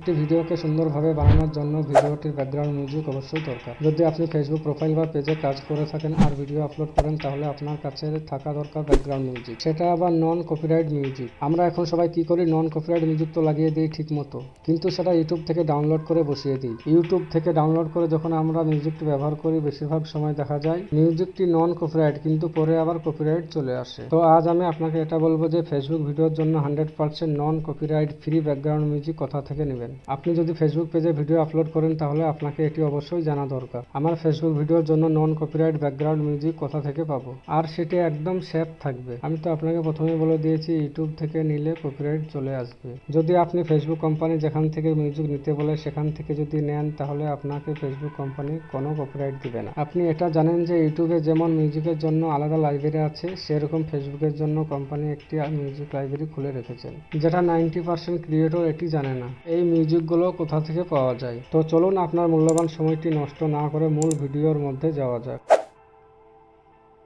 একটি ভিডিওকে সুন্দরভাবে বানানোর জন্য ভিডিওটির ব্যাকগ্রাউন্ড মিউজিক অবশ্যই দরকার। যদি আপনি ফেসবুক প্রোফাইল বা পেজে কাজ করে থাকেন আর ভিডিও আপলোড করেন, তাহলে আপনার কাছে থাকা দরকার ব্যাকগ্রাউন্ড মিউজিক। সেটা আবার নন কপিরাইট মিউজিক। আমরা এখন সবাই কি করি, নন কপিরাইট মিউজিক তো লাগিয়ে দিই ঠিক মতো, কিন্তু সেটা ইউটিউব থেকে ডাউনলোড করে বসিয়ে দিই। ইউটিউব থেকে ডাউনলোড করে যখন আমরা মিউজিকটি ব্যবহার করি, বেশিরভাগ সময় দেখা যায় মিউজিকটি নন কপিরাইট, কিন্তু পরে আবার কপিরাইট চলে আসে। তো আজ আমি আপনাকে এটা বলবো যে ফেসবুক ভিডিওর জন্য 100% নন কপিরাইট ফ্রি ব্যাকগ্রাউন্ড মিউজিক কোথা থেকে নেবেন। আপনি যদি ফেসবুক পেজে ভিডিও আপলোড করেন, তাহলে আপনাকে এটি অবশ্যই জানা দরকার, আমার ফেসবুক ভিডিওর জন্য নন কপিরাইট ব্যাকগ্রাউন্ড মিউজিক কোথা থেকে পাবো, আর সেটি একদম সেফ থাকবে। আমি তো আপনাকে প্রথমে বলে দিয়েছি, ইউটিউব থেকে নিলে কপিরাইট চলে আসবে। যদি আপনি ফেসবুক কোম্পানি যেখান থেকে মিউজিক নিতে বলে সেখান থেকে যদি নেন, তাহলে আপনাকে ফেসবুক কোম্পানি কোনো কপিরাইট দিবে না। আপনি এটা জানেন যে ইউটিউবে যেমন মিউজিকের জন্য আলাদা লাইব্রেরি আছে, সেরকম ফেসবুকের জন্য কোম্পানি একটি মিউজিক লাইব্রেরি খুলে রেখেছেন, যেটা 90% ক্রিয়েটর এটি জানে না এই মিউজিকগুলো কোথা থেকে পাওয়া যায়। তো চলুন আপনার মূল্যবান সময়টি নষ্ট না করে মূল ভিডিওর মধ্যে যাওয়া যাক।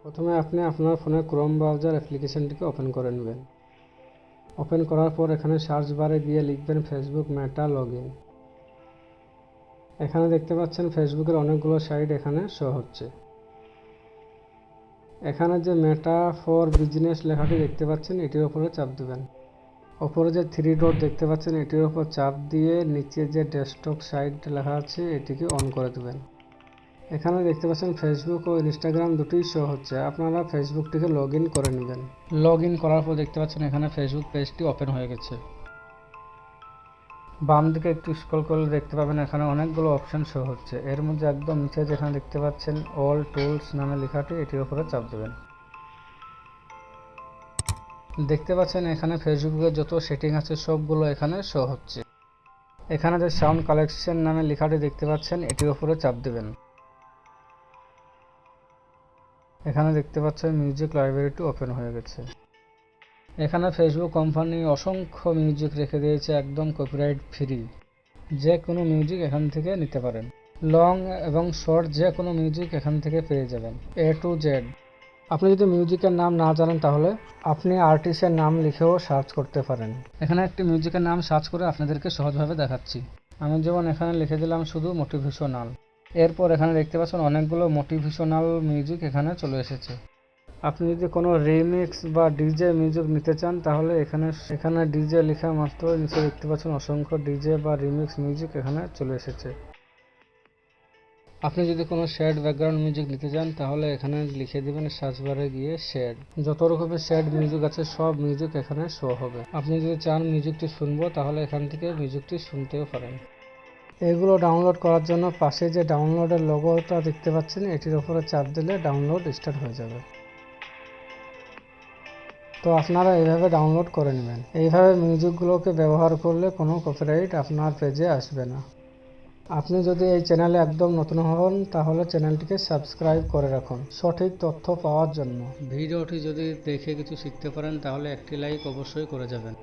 প্রথমে আপনি আপনার ফোনে ক্রোম ব্রাউজার অ্যাপ্লিকেশনটিকে ওপেন করে নেবেন। ওপেন করার পর এখানে সার্চ বারে গিয়ে লিখবেন ফেসবুক মেটা লগইন। এখানে দেখতে পাচ্ছেন ফেসবুকের অনেকগুলো সাইট এখানে শো হচ্ছে। এখানে যে মেটা ফর বিজনেস লেখাটি দেখতে পাচ্ছেন, এটির উপরে চাপ দেবেন। ওপরে যে 3 ডট দেখতে পাচ্ছেন, এটির উপর চাপ দিয়ে নিচে যে ডেস্কটপ সাইট লেখা আছে এটিকে অন করে দেবেন। এখানে দেখতে পাচ্ছেন ফেসবুক ও ইনস্টাগ্রাম দুটোই শো হচ্ছে। আপনারা ফেসবুকটিকে লগ ইন করে নেবেন। লগ ইন করার পর দেখতে পাচ্ছেন এখানে ফেসবুক পেজটি ওপেন হয়ে গেছে। বাম দিকে একটু স্ক্রল করলে দেখতে পাবেন এখানে অনেকগুলো অপশন শো হচ্ছে। এর মধ্যে একদম নিচে যেখানে দেখতে পাচ্ছেন অল টুলস নামে লেখাটি, এটির উপরে চাপ দেবেন। দেখতে পাচ্ছেন এখানে ফেসবুকের যত সেটিং আছে সবগুলো এখানে শো হচ্ছে। এখানে যে সাউন্ড কালেকশন নামে লেখাটি দেখতে পাচ্ছেন, এটির উপরে চাপ দেবেন। এখানে দেখতে পাচ্ছেন মিউজিক লাইব্রেরিটি ওপেন হয়ে গেছে। এখানে ফেসবুক কোম্পানি অসংখ্য মিউজিক রেখে দিয়েছে একদম কপিরাইট ফ্রি। যে কোনো মিউজিক এখান থেকে নিতে পারেন। লং এবং শর্ট যে কোনো মিউজিক এখান থেকে পেয়ে যাবেন, A to Z। আপনি যদি মিউজিকের নাম না জানেন, তাহলে আপনি আর্টিস্টের নাম লিখেও সার্চ করতে পারেন। এখানে একটি মিউজিকের নাম সার্চ করে আপনাদেরকে সহজভাবে দেখাচ্ছি। আমি যেমন এখানে লিখে দিলাম শুধু মোটিভেশনাল। এরপর এখানে দেখতে পাচ্ছেন অনেকগুলো মোটিভেশনাল মিউজিক এখানে চলে এসেছে। আপনি যদি কোনো রিমিক্স বা ডিজে মিউজিক নিতে চান, তাহলে এখানে ডিজে লেখা মাত্র নিচে দেখতে পাচ্ছেন অসংখ্য ডিজে বা রিমিক্স মিউজিক এখানে চলে এসেছে। আপনি যদি কোনো শ্যাড ব্যাকগ্রাউন্ড মিউজিক নিতে চান, তাহলে এখানে লিখে দিবেন সার্চ বারে গিয়ে শ্যাড। যত রকমের শ্যাড মিউজিক আছে সব মিউজিক এখানে শো হবে। আপনি যদি চান মিউজিকটি শুনবো, তাহলে এখান থেকে মিউজিকটি শুনতেও পারেন। এগুলো ডাউনলোড করার জন্য পাশে যে ডাউনলোডের লোগোটা দেখতে পাচ্ছেন, এটির উপরে চাপ দিলে ডাউনলোড স্টার্ট হয়ে যাবে। তো আপনারা এইভাবে ডাউনলোড করে নেবেন। এইভাবে মিউজিকগুলোকে ব্যবহার করলে কোনো কপিরাইট আপনার পেজে আসবে না। আপনি যদি এই চ্যানেলে একদম নতুন হন, তাহলে চ্যানেলটিকে সাবস্ক্রাইব করে রাখুন সঠিক তথ্য পাওয়ার জন্য। ভিডিওটি যদি দেখে কিছু শিখতে পারেন, তাহলে একটি লাইক অবশ্যই করে যাবেন।